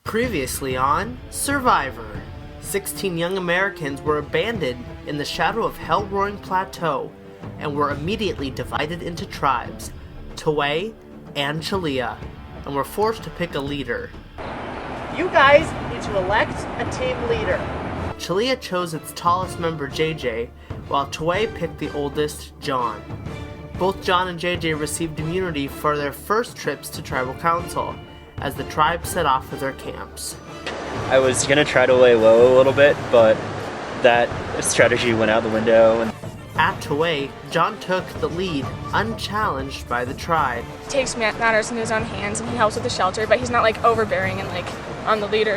Previously on Survivor, 16 young Americans were abandoned in the shadow of Hellroaring Plateau and were immediately divided into tribes, Taway and Chalia, and were forced to pick a leader. You guys need to elect a team leader. Chalia chose its tallest member, JJ, while Taway picked the oldest, John. Both John and JJ received immunity for their first trips to tribal council, as the tribe set off for their camps. I was going to try to lay low a little bit, but that strategy went out the window. At Taway, John took the lead, unchallenged by the tribe. He takes matters in his own hands and he helps with the shelter, but he's not like overbearing and like on the leader.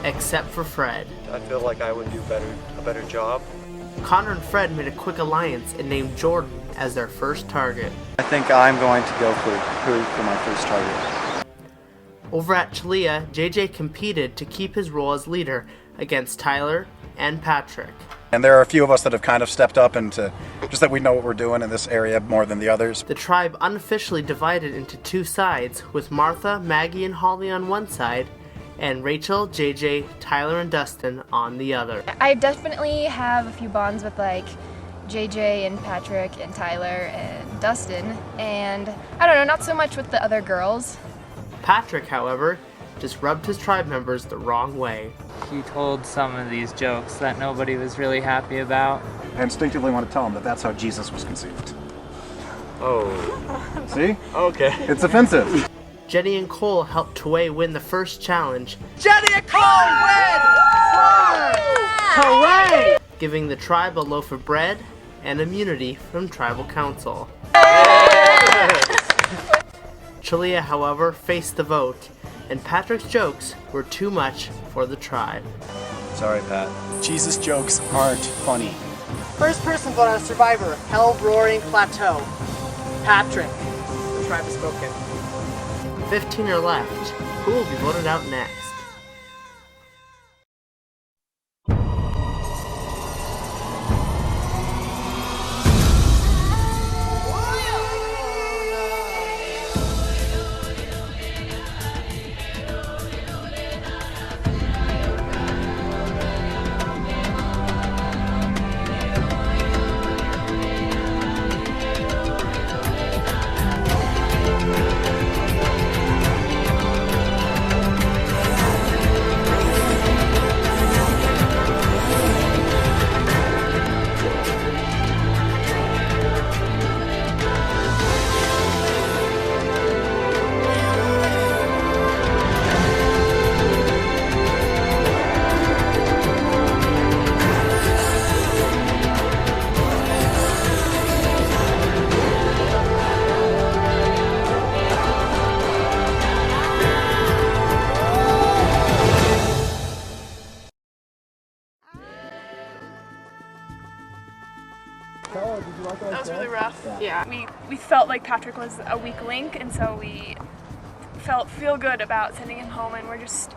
Except for Fred. I feel like I would do a better job. Connor and Fred made a quick alliance and named Jordan as their first target. I think I'm going to go for my first target. Over at Chalia, JJ competed to keep his role as leader against Tyler and Patrick. And there are a few of us that have kind of stepped up into just that we know what we're doing in this area more than the others. The tribe unofficially divided into two sides, with Martha, Maggie, and Holly on one side, and Rachel, JJ, Tyler, and Dustin on the other. I definitely have a few bonds with like JJ and Patrick and Tyler and Dustin, and I don't know, not so much with the other girls. Patrick, however, just rubbed his tribe members the wrong way. He told some of these jokes that nobody was really happy about. I instinctively want to tell them that that's how Jesus was conceived. Oh. See? Okay. It's offensive. Jenny and Cole helped Taway win the first challenge, Jenny and Cole win! Hooray! giving the tribe a loaf of bread and immunity from tribal council. Chalia, however, faced the vote, and Patrick's jokes were too much for the tribe. Sorry, Pat. Jesus jokes aren't funny. First person vote on Survivor, Hellroaring Plateau. Patrick. The tribe has spoken. 15 are left. Who will be voted out next? That was really rough. Yeah. We felt like Patrick was a weak link, and so we feel good about sending him home, and we're just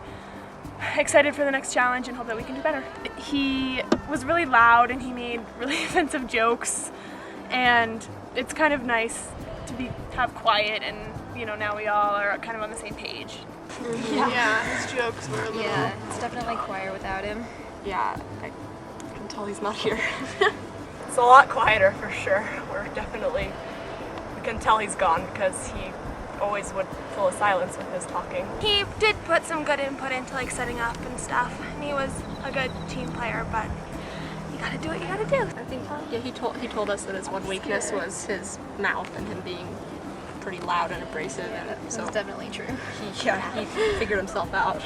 excited for the next challenge and hope that we can do better. He was really loud and he made really offensive jokes, and it's kind of nice to have quiet, and you know, now we all are kind of on the same page. Yeah, his jokes were a little... Yeah, it's definitely quieter without him. Yeah, I can tell he's not here. It's a lot quieter for sure. We can tell he's gone because he always would fill a silence with his talking. He did put some good input into like setting up and stuff, and he was a good team player, but you gotta do what you gotta do. I think, yeah, he told us that his one weakness was his mouth and him being pretty loud and abrasive, and so That's definitely true. he figured himself out.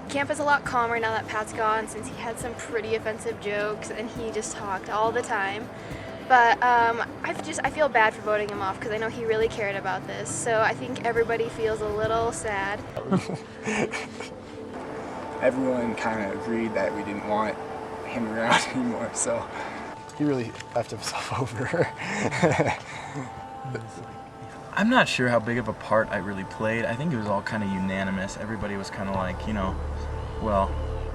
Camp is a lot calmer now that Pat's gone, since he had some pretty offensive jokes and he just talked all the time. But I feel bad for voting him off because I know he really cared about this. So I think everybody feels a little sad. Everyone kind of agreed that we didn't want him around anymore, so he really left himself over. I'm not sure how big of a part I really played. I think it was all kind of unanimous. Everybody was kind of like, you know, well,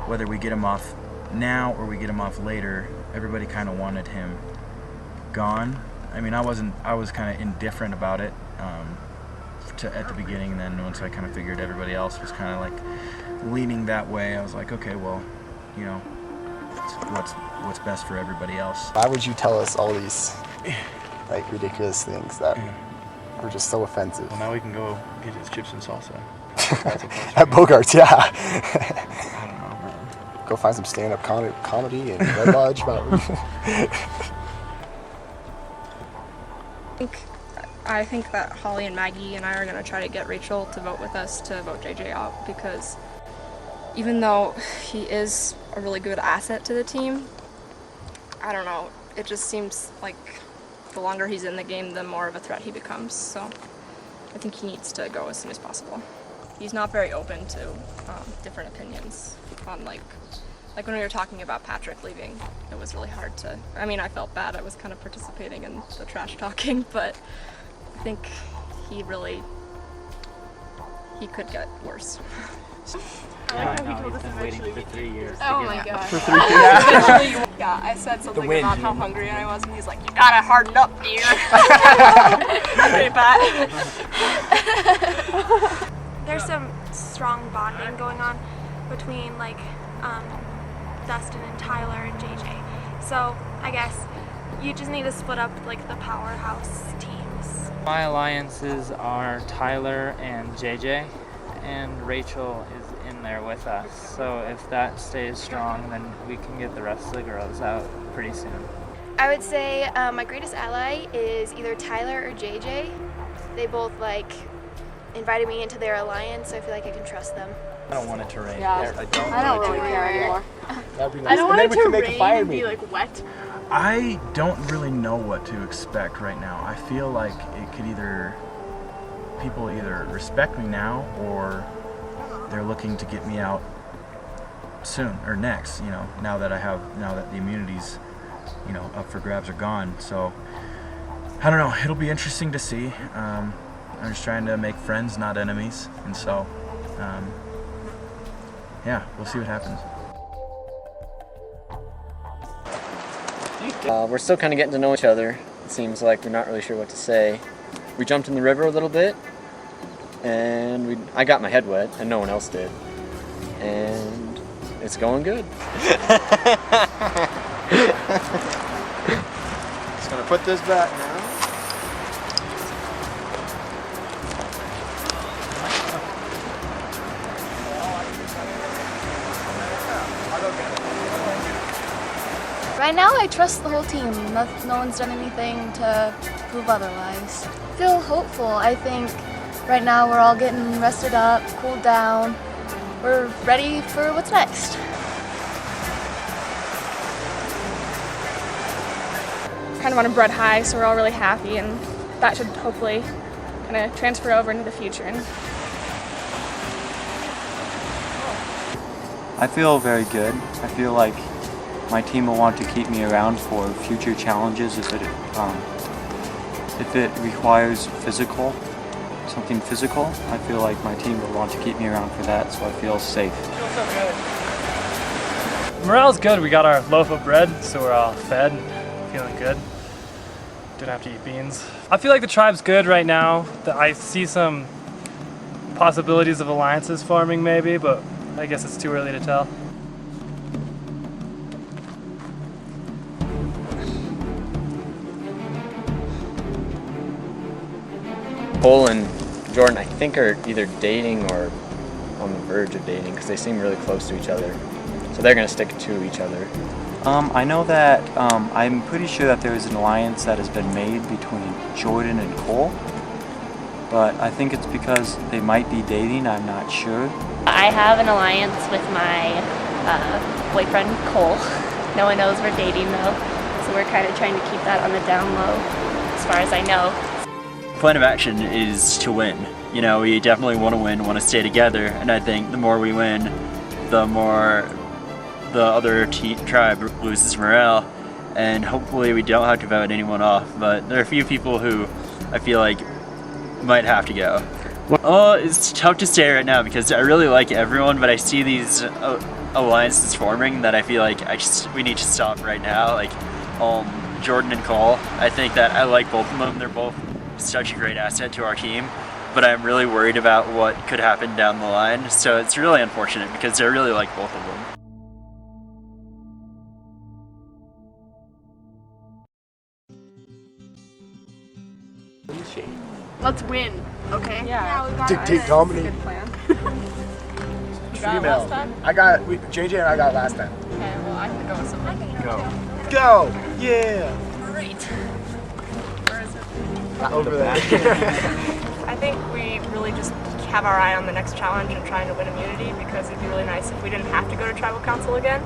whether we get him off now or we get him off later, everybody kind of wanted him gone. I mean, I was kind of indifferent about it at the beginning, and then once I kind of figured everybody else was kind of like leaning that way. I was like, okay, well, you know, what's best for everybody else. Why would you tell us all these like ridiculous things that were just so offensive? Well, now we can go get his chips and salsa. At Bogart's, yeah. I don't know, man. Go find some stand-up comedy in Red Lodge Mountain. I think that Holly and Maggie and I are going to try to get Rachel to vote with us to vote JJ out, because even though he is a really good asset to the team, I don't know, it just seems like the longer he's in the game, the more of a threat he becomes. So I think he needs to go as soon as possible. He's not very open to different opinions on like when we were talking about Patrick leaving, it was really hard to, I mean, I felt bad. I was kind of participating in the trash talking, but I think he could get worse. I like how he told us eventually for 3 years. Oh my gosh. For 3 years? Yeah, I said something about how hungry I was, and he's like, "You gotta harden up, dear." Pretty bad. There's some strong bonding going on between like Dustin and Tyler and JJ. So I guess you just need to split up like the powerhouse teams. My alliances are Tyler and JJ, and Rachel is in there with us. So if that stays strong, then we can get the rest of the girls out pretty soon. I would say my greatest ally is either Tyler or JJ. They both like invited me into their alliance, so I feel like I can trust them. I don't want it to rain. Yeah, I don't really care anymore. That'd be nice. I don't want it to make a rain fire and be meeting. like wet. I don't really know what to expect right now. I feel like it could people either respect me now, or they're looking to get me out soon or next, you know, now that the immunities, you know, up for grabs are gone. So I don't know, it'll be interesting to see. I'm just trying to make friends, not enemies, and so yeah, we'll see what happens. We're still kind of getting to know each other. It seems like we're not really sure what to say. We jumped in the river a little bit, and I got my head wet, and no one else did. And it's going good. Just gonna put this back now. Right now, I trust the whole team. No one's done anything to prove otherwise. I feel hopeful. I think right now we're all getting rested up, cooled down. We're ready for what's next. Kind of on a bread high, so we're all really happy, and that should hopefully kind of transfer over into the future. And I feel very good. I feel like my team will want to keep me around for future challenges if it requires something physical. I feel like my team will want to keep me around for that, so I feel safe. Morale's good. We got our loaf of bread, so we're all fed, feeling good. Didn't have to eat beans. I feel like the tribe's good right now. I see some possibilities of alliances forming maybe, but I guess it's too early to tell. Cole and Jordan, I think, are either dating or on the verge of dating, because they seem really close to each other. So they're going to stick to each other. I know that I'm pretty sure that there is an alliance that has been made between Jordan and Cole, but I think it's because they might be dating. I'm not sure. I have an alliance with my boyfriend Cole. No one knows we're dating though, so we're kind of trying to keep that on the down low as far as I know. Plan of action is to win. You know, we definitely want to win, want to stay together, and I think the more we win, the more the other tribe loses morale, and hopefully we don't have to vote anyone off, but there are a few people who I feel like might have to go. Oh, it's tough to say right now because I really like everyone, but I see these alliances forming that I feel like we need to stop right now. Like Jordan and Cole, I think that I like both of them. They're both such a great asset to our team, but I'm really worried about what could happen down the line. So it's really unfortunate because I really like both of them. Let's win, okay? Yeah, we got Dictate, it. dominate. Good plan. You got it last time? JJ and I got last time. Okay, well I can go with something. Go! Yeah! Great. Where is it? Over there. I think we really just have our eye on the next challenge and trying to win immunity, because it'd be really nice if we didn't have to go to tribal council again,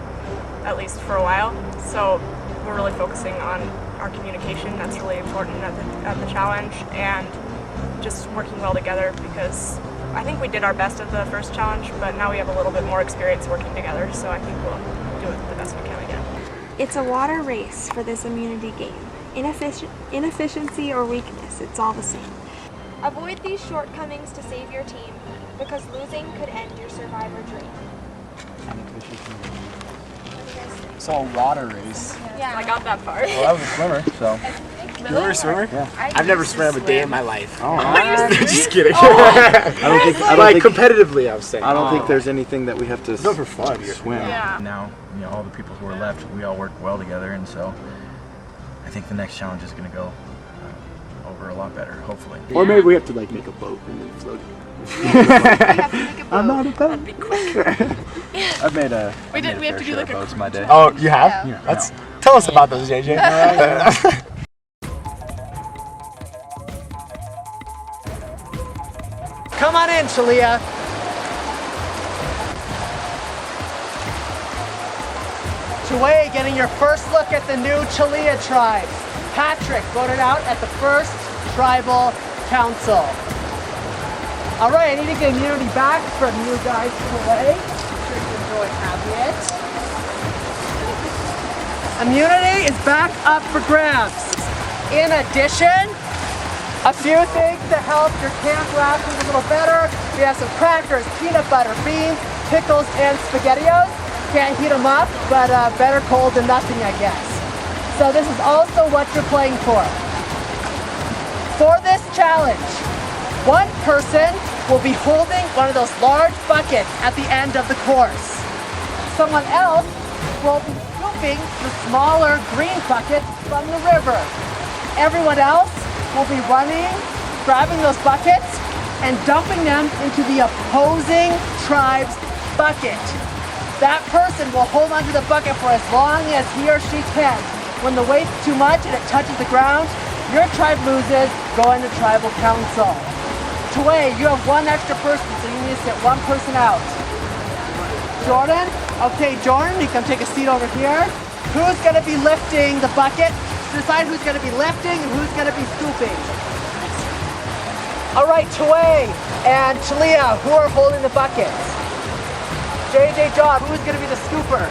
at least for a while. So we're really focusing on our communication. That's really important at the challenge, and just working well together, because I think we did our best at the first challenge, but now we have a little bit more experience working together, so I think we'll do it the best we can again. It's a water race for this immunity game. Inefficiency or weakness, it's all the same. Avoid these shortcomings to save your team, because losing could end your survivor dream. It's all water race. Yeah, I got that part. Well, I was a swimmer, so. You were a swimmer? Yeah. I've never swam a day in my life. Oh, just kidding. I don't think competitively, I was saying. I don't think there's anything that we have to Go for fun. swim. Yeah. Now, all the people who are left, we all work well together, and so I think the next challenge is going to go over a lot better, hopefully. Or maybe we have to make a boat and then float. I'm not a boat. That'd be quick. I've made a We have to do like a boats my day. Oh, you have? Yeah. Tell us about those, JJ. Come on in, Shalia. Chue getting your first look at the new Chalia tribes. Patrick voted out at the first tribal council. All right, I need to get immunity back from you guys Chue. Sure you enjoy having it. Immunity is back up for grabs. In addition, a few things to help your camp rations a little better. We have some crackers, peanut butter, beans, pickles, and SpaghettiOs. Can't heat them up, but better cold than nothing, I guess. So this is also what you're playing for. For this challenge, one person will be holding one of those large buckets at the end of the course. Someone else will be scooping the smaller green buckets from the river. Everyone else will be running, grabbing those buckets, and dumping them into the opposing tribe's bucket. That person will hold onto the bucket for as long as he or she can. When the weight's too much and it touches the ground, your tribe loses, going to tribal council. Chue, you have one extra person, so you need to sit one person out. Jordan? Okay, Jordan, you can take a seat over here. Who's gonna be lifting the bucket? Decide who's going to be lifting and who's going to be scooping. All right, Chue and Chalia, who are holding the buckets? JJ, John, who's going to be the scooper?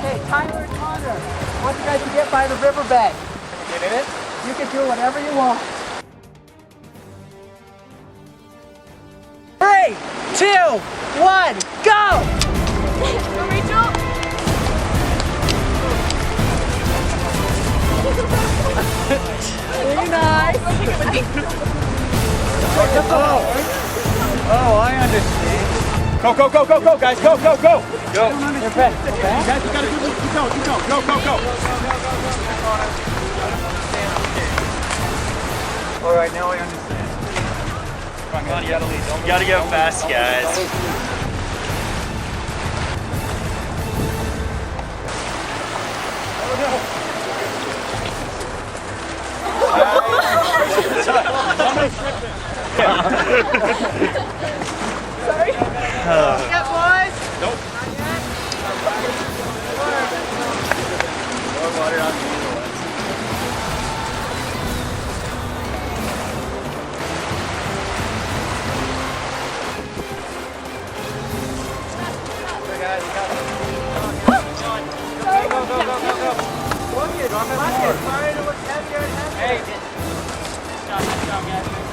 Okay, Tyler and Connor, I want you guys to get by the riverbed. Get in it? You can do whatever you want. 3, 2, 1, go! Go, Rachel! Very nice. Oh, I understand. Go, guys, go! Go. You're ready, okay? Guys, we gotta go. All right, now I understand. Come on, you gotta go fast, guys. Sorry? Yeah, boys? Nope. More water on me. Hey,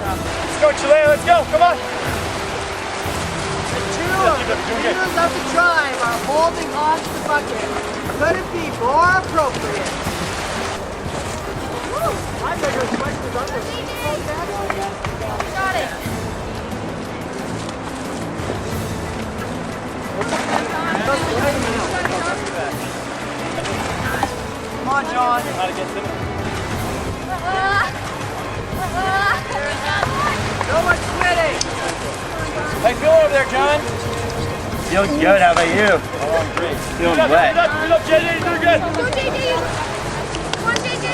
let's go, Chile, let's go, come on. The two leaders of the tribe are holding on to the bucket. Could it be more appropriate? My bigger question is Got it. Come on, John. So much sweating. How you feeling over there, John? Feeling good. How about you? Oh, I'm great. Feeling wet. Good up, JJ. You're doing good. Go, JJ. Come on, JJ.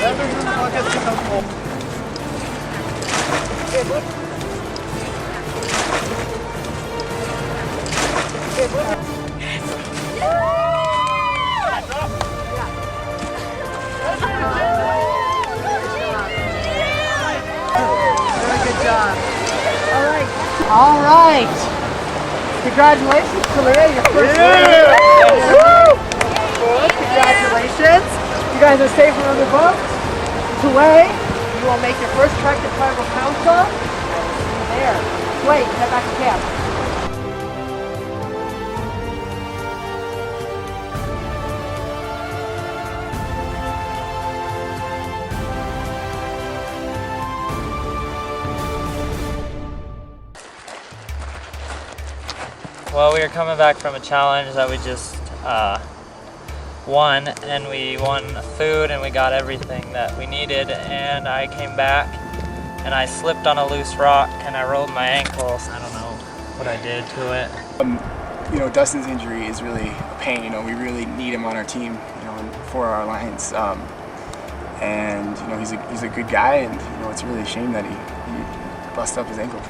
Very good job. All right. Congratulations, Talia. Your first win. Congratulations. You guys are safe on the books. Tulay, you will make your first trek to tribal council. I will see you there. Wait, head back to camp. Well, we were coming back from a challenge that we just won, and we won food and we got everything that we needed, and I came back and I slipped on a loose rock and I rolled my ankles. I don't know what I did to it. You know, Dustin's injury is really a pain. You know, we really need him on our team, you know, and for our alliance. And you know, he's a good guy, and you know, it's really a shame that he busted up his ankle.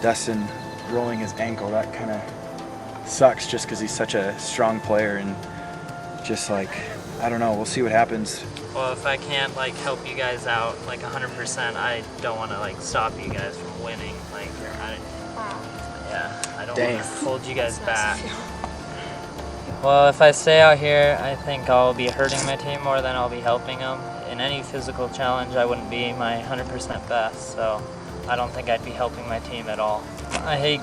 Dustin rolling his ankle, that kind of sucks just because he's such a strong player, and just like, I don't know, we'll see what happens. Well, if I can't like help you guys out like 100%, I don't want to like stop you guys from winning. Like, I don't want to hold you guys back. Well, if I stay out here, I think I'll be hurting my team more than I'll be helping them. In any physical challenge, I wouldn't be my 100% best, so I don't think I'd be helping my team at all. I hate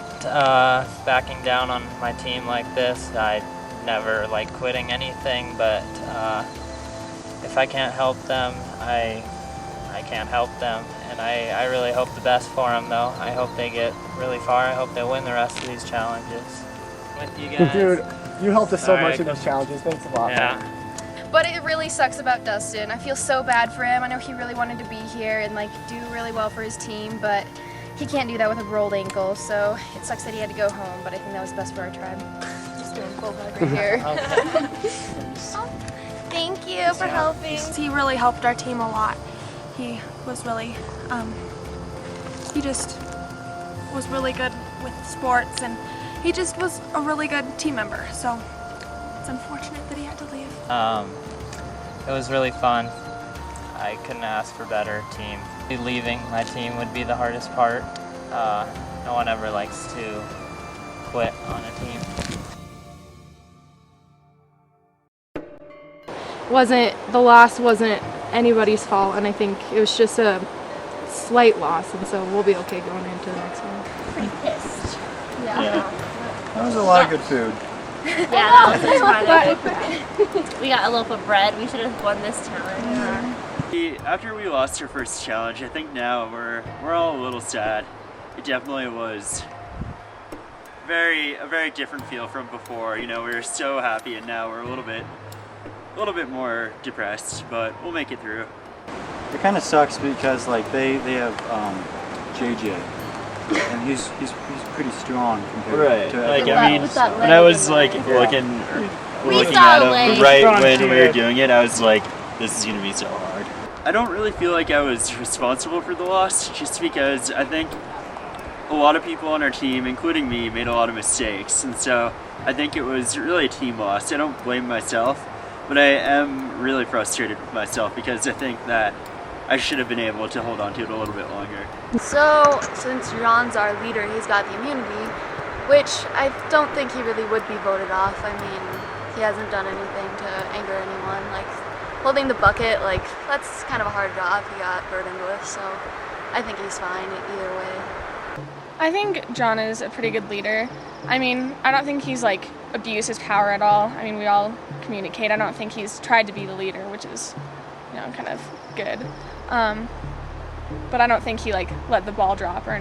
backing down on my team like this. I never like quitting anything, but if I can't help them, I can't help them. And I really hope the best for them, though. I hope they get really far. I hope they win the rest of these challenges. With you guys. Dude, you helped us so All right, much in these challenges. Thanks a lot. Yeah. But it really sucks about Dustin. I feel so bad for him. I know he really wanted to be here and like do really well for his team, but he can't do that with a rolled ankle, so it sucks that he had to go home, but I think that was best for our tribe. Just doing full hug right here. Thank you for helping. He really helped our team a lot. He was really, he just was really good with sports, and he just was a really good team member, so it's unfortunate that he had to leave. It was really fun. I couldn't ask for a better team. Leaving my team would be the hardest part. No one ever likes to quit on a team. The loss wasn't anybody's fault, and I think it was just a slight loss, and so we'll be okay going into the next one. Pretty pissed. That was a lot of good food. Yeah, that was fun. We got a loaf of bread. We should have won this challenge. After we lost our first challenge, I think now we're all a little sad. It definitely was a very different feel from before. You know, we were so happy, and now we're a little bit more depressed, but we'll make it through. It kind of sucks because like they have JJ, and he's pretty strong compared to Like, everyone. I mean, when I was like looking at him right when we were doing it, I was like, this is gonna be so hard. I don't really feel like I was responsible for the loss, just because I think a lot of people on our team, including me, made a lot of mistakes, and so I think it was really a team loss. I don't blame myself, but I am really frustrated with myself because I think that I should have been able to hold on to it a little bit longer. So, since John's our leader, he's got the immunity, which I don't think he really would be voted off. I mean, he hasn't done anything to anger anyone. Like, holding the bucket, like, that's kind of a hard job he got burdened with, so I think he's fine either way. I think John is a pretty good leader. I mean, I don't think he's like abused his power at all. I mean, we all communicate. I don't think he's tried to be the leader, which is, you know, kind of good. But I don't think he like let the ball drop or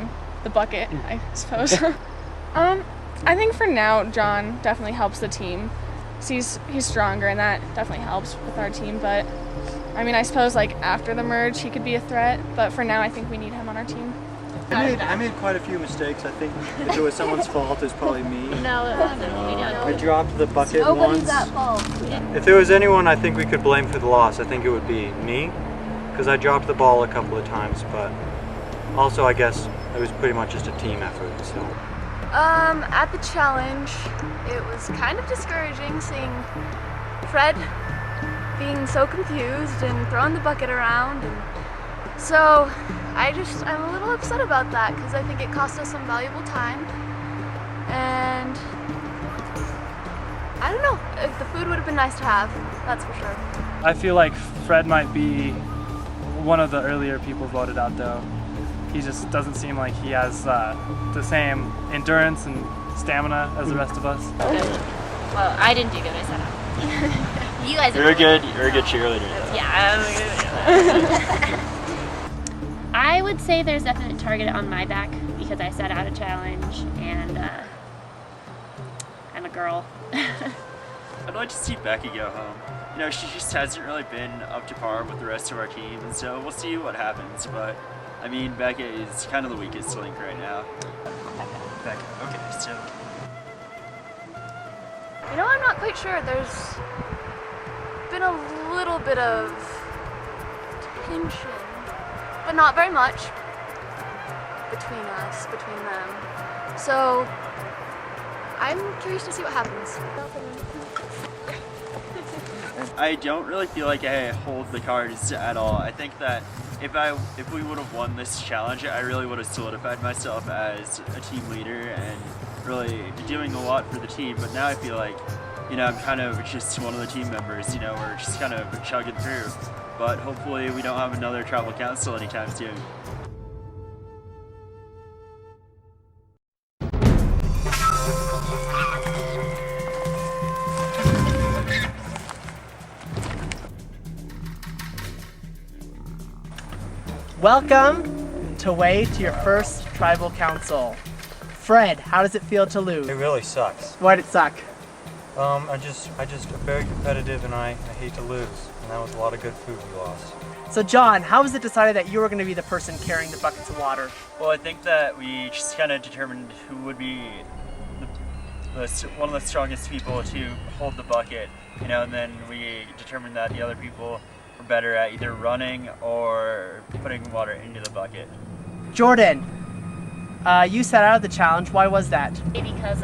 the bucket, I suppose. I think for now, John definitely helps the team. He's stronger, and that definitely helps with our team. But I mean, I suppose like after the merge, he could be a threat. But for now, I think we need him on our team. I made quite a few mistakes. I think if it was someone's fault, it was probably me. No, it wasn't. We don't. I dropped the bucket Nobody's once. at fault. If there was anyone I think we could blame for the loss, I think it would be me, because I dropped the ball a couple of times. But also, I guess it was pretty much just a team effort. So. At the challenge, it was kind of discouraging seeing Fred being so confused and throwing the bucket around, and so I'm a little upset about that because I think it cost us some valuable time, and I don't know, the food would have been nice to have, that's for sure. I feel like Fred might be one of the earlier people voted out though. He just doesn't seem like he has the same endurance and stamina as the rest of us. Well, I didn't do good, I said out. You guys You're a good cheerleader. Yeah, I'm I would say there's definite target on my back because I set out a challenge and I'm a girl. I'd like to see Becky go home. You know, she just hasn't really been up to par with the rest of our team, and so we'll see what happens. But I mean, Becca is kind of the weakest link right now. Becca, okay, so. You know, I'm not quite sure. There's been a little bit of tension, but not very much between us, between them. So I'm curious to see what happens. I don't really feel like I hold the cards at all. I think that if we would have won this challenge, I really would have solidified myself as a team leader and really doing a lot for the team. But now I feel like, you know, I'm kind of just one of the team members, you know, we're just kind of chugging through. But hopefully we don't have another tribal council anytime soon. Welcome to your first tribal council. Fred, how does it feel to lose? It really sucks. Why'd it suck? I just am very competitive and I hate to lose. And that was a lot of good food we lost. So John, how was it decided that you were going to be the person carrying the buckets of water? Well, I think that we just kind of determined who would be one of the strongest people to hold the bucket, you know, and then we determined that the other people were better at either running or putting water into the bucket. Jordan, you set out of the challenge. Why was that? Because,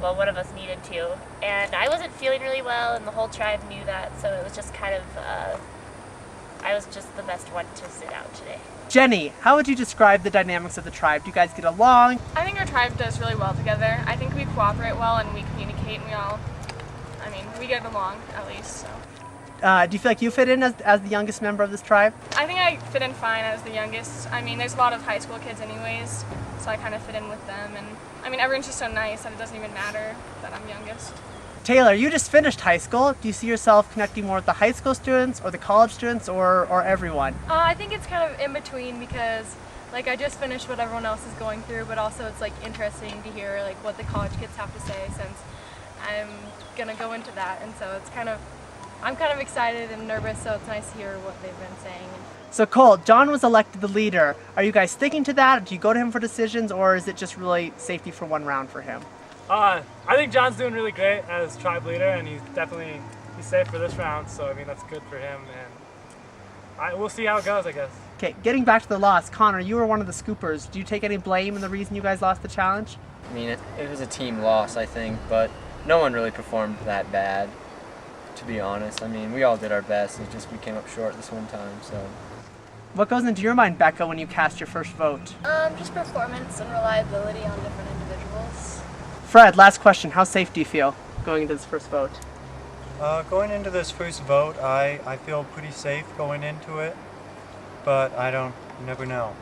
well, one of us needed to, and I wasn't feeling really well, and the whole tribe knew that, so it was just kind of, I was just the best one to sit out today. Jenny, how would you describe the dynamics of the tribe? Do you guys get along? I think our tribe does really well together. I think we cooperate well and we communicate, and we get along at least, so. Do you feel like you fit in as the youngest member of this tribe? I think I fit in fine as the youngest. I mean, there's a lot of high school kids anyways, so I kind of fit in with them. And I mean, everyone's just so nice that it doesn't even matter that I'm youngest. Taylor, you just finished high school. Do you see yourself connecting more with the high school students or the college students or everyone? I think it's kind of in between because like I just finished what everyone else is going through, but also it's like interesting to hear like what the college kids have to say since I'm gonna go into that, and so it's kind of, I'm kind of excited and nervous, so it's nice to hear what they've been saying. So Cole, John was elected the leader. Are you guys sticking to that? Do you go to him for decisions, or is it just really safety for one round for him? I think John's doing really great as tribe leader, and he's safe for this round, so I mean that's good for him, and we'll see how it goes, I guess. Okay, getting back to the loss, Connor, you were one of the scoopers. Do you take any blame in the reason you guys lost the challenge? I mean, it was a team loss, I think, but no one really performed that bad, to be honest. I mean, we all did our best, and just we came up short this one time, so. What goes into your mind, Becca, when you cast your first vote? Just performance and reliability on different individuals. Fred, last question. How safe do you feel going into this first vote? Going into this first vote, I feel pretty safe going into it, but you never know.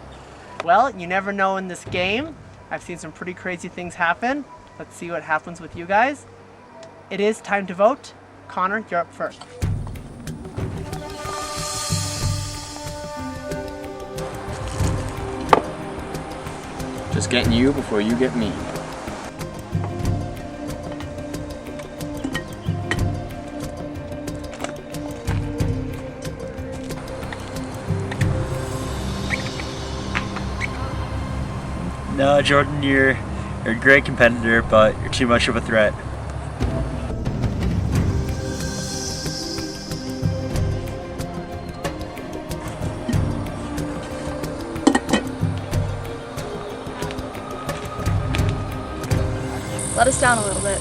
Well, you never know in this game. I've seen some pretty crazy things happen. Let's see what happens with you guys. It is time to vote. Connor, you're up first. just getting you before you get me. No, Jordan, you're a great competitor, but you're too much of a threat. Let us down a little bit.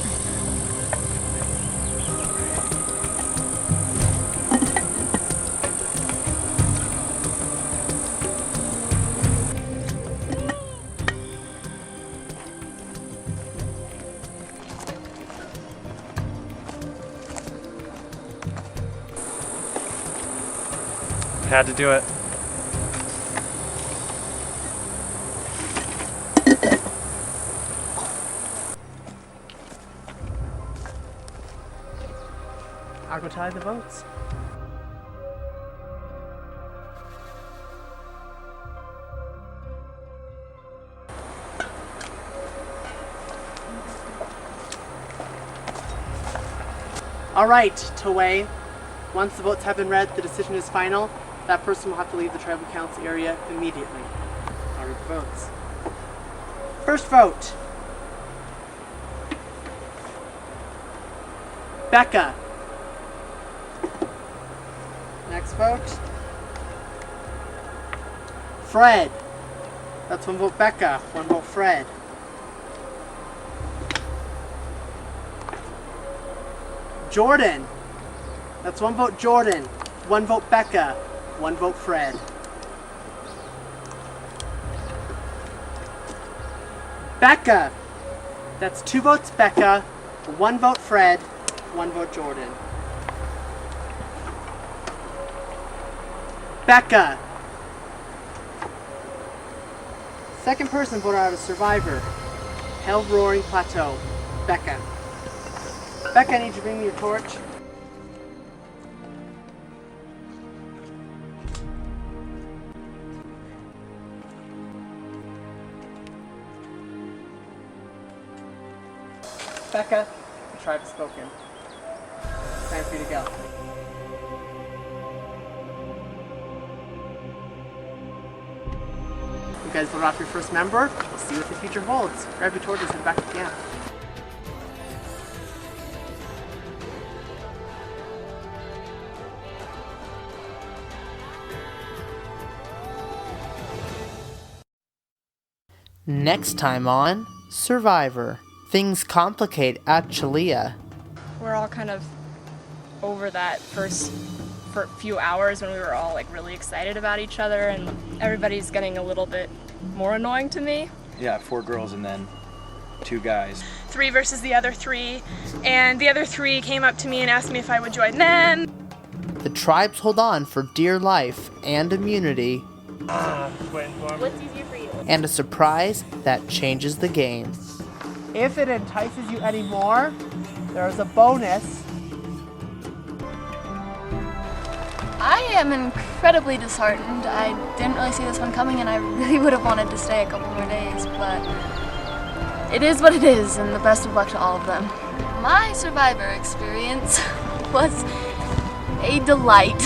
Had to do it. I'll go tally the votes. All right, Taway. Once the votes have been read, the decision is final. That person will have to leave the tribal council area immediately. I'll read the votes. First vote. Becca. Next vote. Fred. That's one vote Becca, one vote Fred. Jordan. That's one vote Jordan, one vote Becca, one vote Fred. Becca. That's two votes Becca, one vote Fred, one vote Jordan. Becca. Second person voted out as survivor. Hellroaring Plateau. Becca. Becca, I need you to bring me your torch. Becca, the tribe has spoken. Time for you to go. You guys vote off your first member. We'll see what the future holds. Grab your torches and head back to camp. Next time on Survivor. Things complicate at Chalea. We're all kind of over that first few hours when we were all like really excited about each other, and everybody's getting a little bit more annoying to me. Yeah, 4 girls and then 2 guys. 3 versus the other 3, and the other 3 came up to me and asked me if I would join them. The tribes hold on for dear life and immunity. What's easier for you? And a surprise that changes the game. If it entices you anymore, there's a bonus. I am incredibly disheartened. I didn't really see this one coming, and I really would have wanted to stay a couple more days, but it is what it is, and the best of luck to all of them. My Survivor experience was a delight.